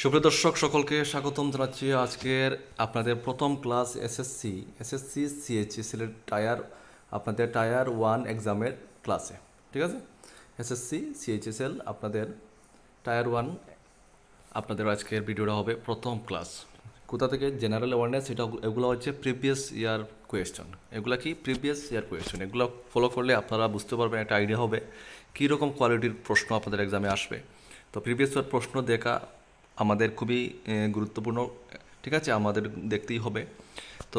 সুপ্রিয় দর্শক সকলকে স্বাগতম জানাচ্ছি আজকের আপনাদের প্রথম ক্লাস এসএসসি সিএইচএসএল এর আপনাদের টায়ার 1 এক্সামের ক্লাসে। ঠিক আছে, এসএসসি সিএইচএসএল আপনাদের টায়ার 1 আপনাদের আজকের ভিডিওটা হবে প্রথম ক্লাস। কোথা থেকে জেনারেল অ্যাওয়ারনেস, এগুলো হচ্ছে প্রিভিয়াস ইয়ার কোয়েশ্চন। এগুলো কি প্রিভিয়াস ইয়ার কোয়েশ্চন, এগুলো ফলো করলে আপনারা বুঝতে পারবেন, একটা আইডিয়া হবে কীরকম কোয়ালিটির প্রশ্ন আপনাদের এক্সামে আসবে। তো প্রিভিয়াস ইয়ার প্রশ্ন দেখা আমাদের খুবই গুরুত্বপূর্ণ। ঠিক আছে, আমাদের দেখতেই হবে। তো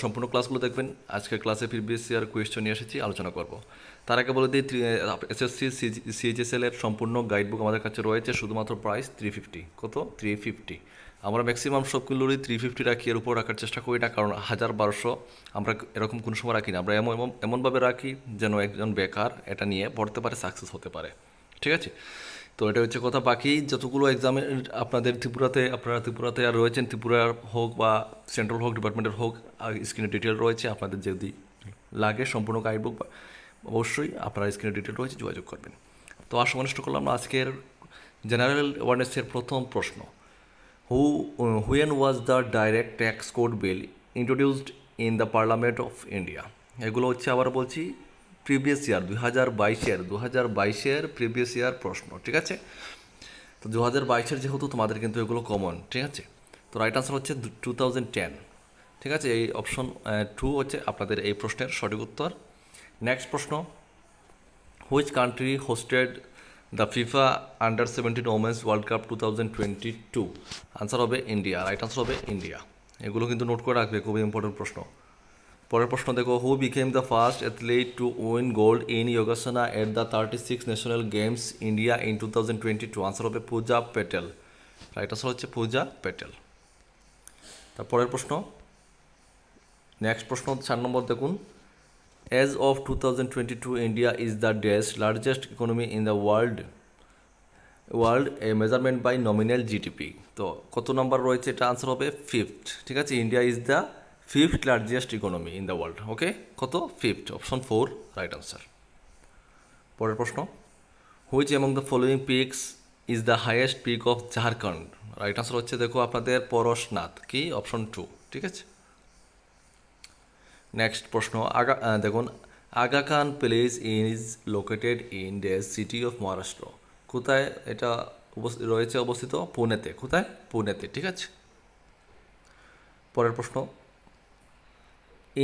সম্পূর্ণ ক্লাসগুলো দেখবেন। আজকের ক্লাসে প্রিভিয়াস ইয়ার কোয়েশ্চন নিয়ে এসেছি, আলোচনা করব। তার আগে বলে দিই, এসএসসি সিএইচএসএল এর সম্পূর্ণ গাইডবুক আমাদের কাছে রয়েছে, শুধুমাত্র প্রাইস 350। কত? 350। আমরা ম্যাক্সিমাম সবগুলোরই 350 রাখি, এর উপর রাখার চেষ্টা করি না, কারণ 1000-1200 আমরা এরকম কোনো সময় রাখি না। আমরা এমনভাবে রাখি যেন একজন বেকার এটা নিয়ে পড়তে পারে, সাকসেস হতে পারে। ঠিক আছে, তো এটা হচ্ছে কথা। বাকি যতগুলো এক্সামে আপনাদের আপনারা ত্রিপুরাতে আর রয়েছেন, ত্রিপুরার হোক বা সেন্ট্রাল হোক, ডিপার্টমেন্টের হোক, স্ক্রিনে ডিটেল রয়েছে। আপনাদের যদি লাগে সম্পূর্ণ গাইডবুক, অবশ্যই আপনারা স্ক্রিনে ডিটেল রয়েছে, যোগাযোগ করবেন। তো আসা অনুষ্ঠ করলাম আজকের জেনারেল অ্যাওয়ারনেসের প্রথম প্রশ্ন। When was the direct tax code bill introduced in the parliament of India? এগুলো হচ্ছে, আবার বলছি, প্রিভিয়াস ইয়ার 2022-এর প্রিভিয়াস ইয়ার প্রশ্ন। ঠিক আছে, তো 2022-এর যেহেতু তোমাদের কিন্তু এগুলো কমন। ঠিক আছে, তো রাইট আনসার হচ্ছে 2010। ঠিক আছে, এই অপশন 2 হচ্ছে আপনাদের এই প্রশ্নের সঠিক উত্তর। নেক্সট প্রশ্ন, which country hosted the FIFA আন্ডার-17 ওমেন্স ওয়ার্ল্ড কাপ 2022? আনসার হবে ইন্ডিয়া, রাইট আনসার হবে ইন্ডিয়া। এগুলো কিন্তু নোট করে রাখবে, খুবই ইম্পর্টেন্ট প্রশ্ন। পরের প্রশ্ন দেখো, who became the first athlete to win gold in Yogasana at the 36 national games India in 2022? Answer হবে পূজা প্যাটেল, রাইট আনসার হচ্ছে পূজা প্যাটেল। তারপরের প্রশ্ন, নেক্সট প্রশ্ন 4 নম্বর দেখুন, as of 2022 India is the largest economy in the world a measurement by nominal GDP? তো কত নম্বর রয়েছে? এটা আনসার হবে 5th। ঠিক আছে, India is the 5th largest economy in the world. Okay, কত? 5th, option 4 right answer. পরের প্রশ্ন, which among the following peaks is the highest peak of Jharkhand? Right answer হচ্ছে দেখো আপনাদের পরশনাথ, কি? অপশন 2। ঠিক আছে, নেক্সট প্রশ্ন, দেখুন, Aga Khan palace is located in the city of Maharashtra? কোথায় এটা রয়েছে অবস্থিত? পুনেতে। কোথায়? পুনেতে। ঠিক আছে, পরের প্রশ্ন,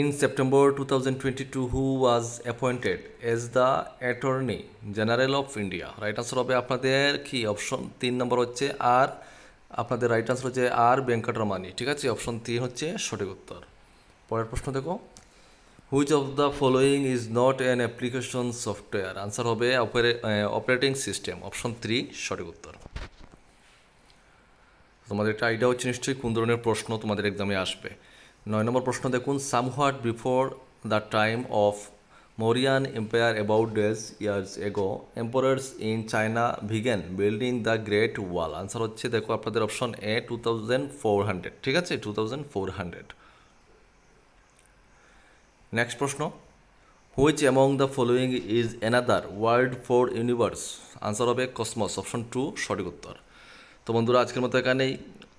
in September 2022 who was appointed as the attorney general of India? Right answer হবে আপনাদের কি? অপশন 3 নম্বর হচ্ছে আর, আপনাদের রাইট আনসার হচ্ছে আর ভেঙ্কটরমানি। ঠিক আছে, অপশন 3 হচ্ছে সঠিক উত্তর। পরের প্রশ্ন দেখো, which of the following is not an application software? Answer হবে অপারেটিং সিস্টেম, অপশন 3 সঠিক উত্তর। তোমাদের একটা আইডিয়া হচ্ছে নিশ্চয়ই কোন ধরনের প্রশ্ন তোমাদের এক্সামে আসবে। 9 নম্বর প্রশ্ন দেখুন, somewhat before the time of Mauryan empire about days years ago emperors in China began building the great wall? Answer হচ্ছে দেখো আপনাদের অপশন এ 2400। ঠিক আছে, 2400। নেক্সট প্রশ্ন, which among the following is another word for universe? Answer হবে cosmos, option 2 সঠিক উত্তর। তো বন্ধুরা, আজকের মতো এখানেই।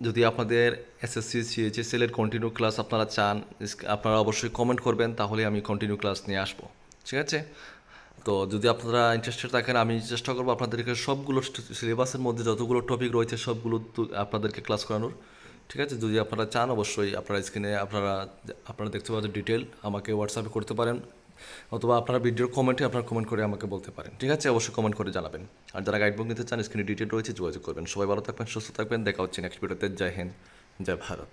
যদি আপনাদের এসএসসি সিএইচএসএল এর কন্টিনিউ ক্লাস আপনারা চান, আপনারা অবশ্যই কমেন্ট করবেন, তাহলে আমি কন্টিনিউ ক্লাস নিয়ে আসবো। ঠিক আছে, তো যদি আপনারা ইন্টারেস্টেড থাকেন, আমি চেষ্টা করবো আপনাদেরকে সবগুলো সিলেবাসের মধ্যে যতগুলো টপিক রয়েছে সবগুলো আপনাদেরকে ক্লাস করানোর। ঠিক আছে, যদি আপনারা চান, অবশ্যই আপনারা স্ক্রিনে আপনারা দেখতে পাবেন ডিটেল, আমাকে হোয়াটসঅ্যাপে করতে পারেন, অথবা আপনারা ভিডিওর কমেন্টে আপনারা কমেন্ট করে আমাকে বলতে পারেন। ঠিক আছে, অবশ্যই কমেন্ট করে জানাবেন। আর যারা গাইডবুক নিতে চান, স্ক্রিনে ডিটেল রয়েছে, যোগাযোগ করবেন। সবাই ভালো থাকবেন, সুস্থ থাকবেন, দেখা হচ্ছে নেক্সট ভিডিওতে। জয় হিন্দ, জয় ভারত।